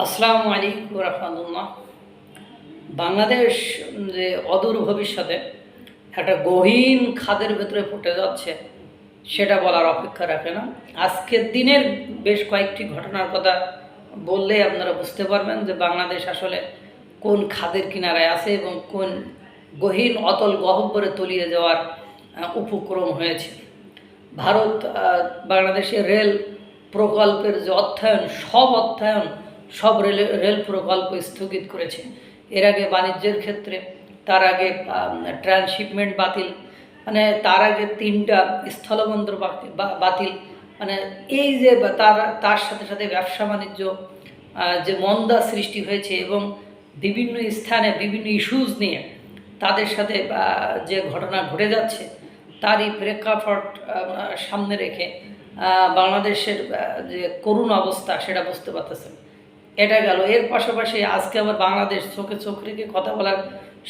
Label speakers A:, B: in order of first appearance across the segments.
A: আসসালামু আলাইকুম রহমতুল্লাহ। বাংলাদেশ যে অদূর ভবিষ্যতে একটা গহীন খাদের ভেতরে পড়ে যাচ্ছে সেটা বলার অপেক্ষা রাখে না। আজকের দিনের বেশ কয়েকটি ঘটনার কথা বললে আপনারা বুঝতে পারবেন যে বাংলাদেশ আসলে কোন খাদের কিনারায় আছে এবং কোন গহীন অতল গহ্বরে তলিয়ে যাওয়ার উপক্রম হয়েছে। ভারত বাংলাদেশের রেল প্রকল্পের যে অর্থায়ন সব রেল প্রকল্প স্থগিত করেছে। এর আগে বাণিজ্যের ক্ষেত্রে, তার আগে ট্রান্সশিপমেন্ট বাতিল, মানে তার আগে 3টা স্থলবন্দর বাতিল, মানে এই যে তার সাথে সাথে ব্যবসা বাণিজ্য যে মন্দা সৃষ্টি হয়েছে এবং বিভিন্ন স্থানে বিভিন্ন ইস্যুজ নিয়ে তাদের সাথে যে ঘটনা ঘটে যাচ্ছে তারই প্রেক্ষাপট সামনে রেখে বাংলাদেশের যে করুণ অবস্থা সেটা বুঝতে পারতেছেন। এটা গেল। এর পাশাপাশি আজকে আবার বাংলাদেশ চোখে চোখ রেখে কথা বলার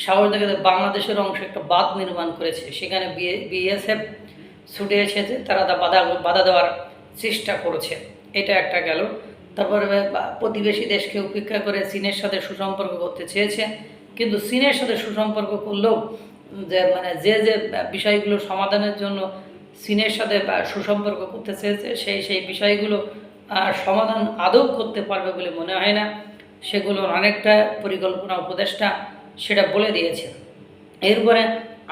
A: সাহস দেখে বাংলাদেশের অংশে একটা বাঁধ নির্মাণ করেছে, সেখানে বিএসএফ ছুটে এসেছে, তারা বাধা দেওয়ার চেষ্টা করছে। এটা একটা গেল। তারপরে প্রতিবেশী দেশকে উপেক্ষা করে চীনের সাথে সুসম্পর্ক করতে চেয়েছে, কিন্তু চীনের সাথে সুসম্পর্ক করলেও যে বিষয়গুলো সমাধানের জন্য চীনের সাথে সুসম্পর্ক করতে চেয়েছে সেই বিষয়গুলো সমাধান আদৌ করতে পারবে বলে মনে হয় না। সেগুলোর অনেকটা পরিকল্পনা উপদেষ্টা সেটা বলে দিয়েছে। এরপরে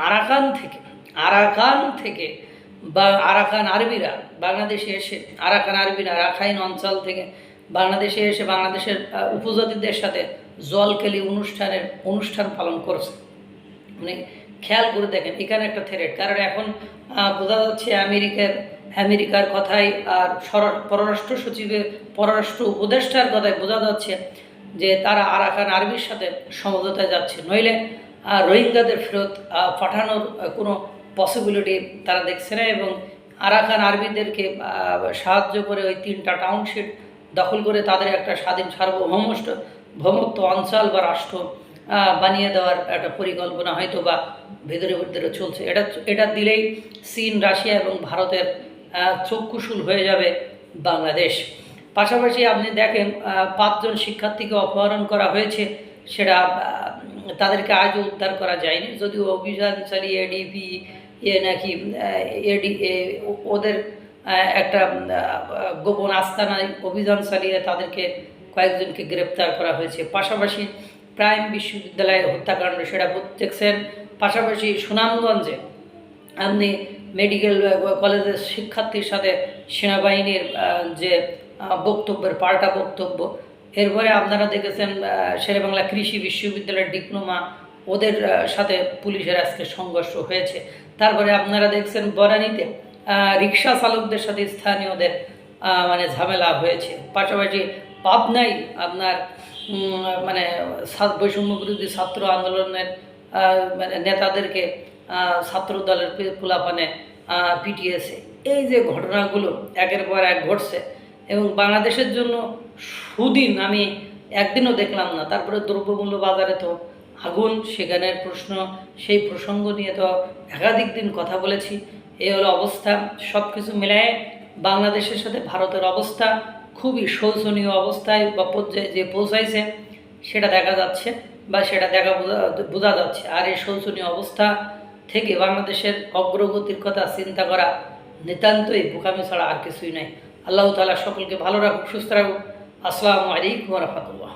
A: আরাকান থেকে বা আরাকান আরবিরা বাংলাদেশে এসে, আরাকান আরবিরা রাখাইন অঞ্চল থেকে বাংলাদেশে এসে বাংলাদেশের উপজাতিদের সাথে জলকেলি অনুষ্ঠান পালন করছে। মানে খেয়াল করে দেখেন, এখানে একটা থ্রেট, কারণ এখন বোঝা যাচ্ছে আমেরিকার কথাই আর পররাষ্ট্র উপদেষ্টার কথায় বোঝা যাচ্ছে যে তারা আরাকান আর্মির সাথে সমঝোতায় যাচ্ছে, নইলে রোহিঙ্গাদের ফেরত পাঠানোর কোনো পসিবিলিটি তারা দেখছে না। এবং আরাকান আর্মিদেরকে সাহায্য করে ওই 3টা টাউনশিপ দখল করে তাদের একটা স্বাধীন সার্বভৌমত্ব অঞ্চল বা রাষ্ট্র বানিয়ে দেওয়ার একটা পরিকল্পনা হয়তো বা ভেতরে চলছে। এটা দিলেই চীন, রাশিয়া এবং ভারতের চক্ষুশূল হয়ে যাবে বাংলাদেশ। পাশাপাশি আপনি দেখেন 5 জন শিক্ষার্থীকে অপহরণ করা হয়েছে, সেটা তাদেরকে আজও উদ্ধার করা যায়নি, যদিও অভিযান চালিয়ে এডিপি নাকি ওদের একটা গোপন আস্তানায় অভিযান চালিয়ে তাদেরকে কয়েকজনকে গ্রেপ্তার করা হয়েছে। পাশাপাশি প্রাইম বিশ্ববিদ্যালয়ের হত্যাকাণ্ড সেটা দেখছেন। পাশাপাশি সুনামগঞ্জে আপনি মেডিকেল কলেজের শিক্ষার্থীর সাথে সেনাবাহিনীর যে পাল্টা বক্তব্য। এরপরে আপনারা দেখেছেন শেরেবাংলা কৃষি বিশ্ববিদ্যালয়ের ডিপ্লোমা, ওদের সাথে পুলিশের আজকে সংঘর্ষ হয়েছে। তারপরে আপনারা দেখছেন বনানীতে রিক্সা চালকদের সাথে স্থানীয়দের ঝামেলা হয়েছে। পাশাপাশি পাবনায় আপনার বৈষম্য বিরোধী ছাত্র আন্দোলনের নেতাদেরকে ছাত্র দলের পোলাপানে পিটিয়েছে। এই যে ঘটনাগুলো একের পর এক ঘটছে এবং বাংলাদেশের জন্য সুদিন আমি একদিনও দেখলাম না। তারপরে দ্রব্যমূল্য বাজারে তো আগুন, সেখানের প্রশ্ন, সেই প্রসঙ্গ নিয়ে তো একাধিক দিন কথা বলেছি। এই হলো অবস্থা। সব কিছু মিলায়ে বাংলাদেশের সাথে ভারতের অবস্থা খুবই শোচনীয় অবস্থায় বা পর্যায়ে যে পৌঁছাইছে সেটা দেখা যাচ্ছে বা সেটা বোঝা যাচ্ছে। আর এই শোচনীয় অবস্থা থেকে বাংলাদেশের অগ্রগতির কথা চিন্তা করা নিতান্তই বোকামি ছাড়া আর কিছুই নাই। আল্লাহ তাআলা সকলকে ভালো রাখুক, সুস্থ রাখুক। আসসালামু আলাইকুম ওয়া রাহমাতুল্লাহ।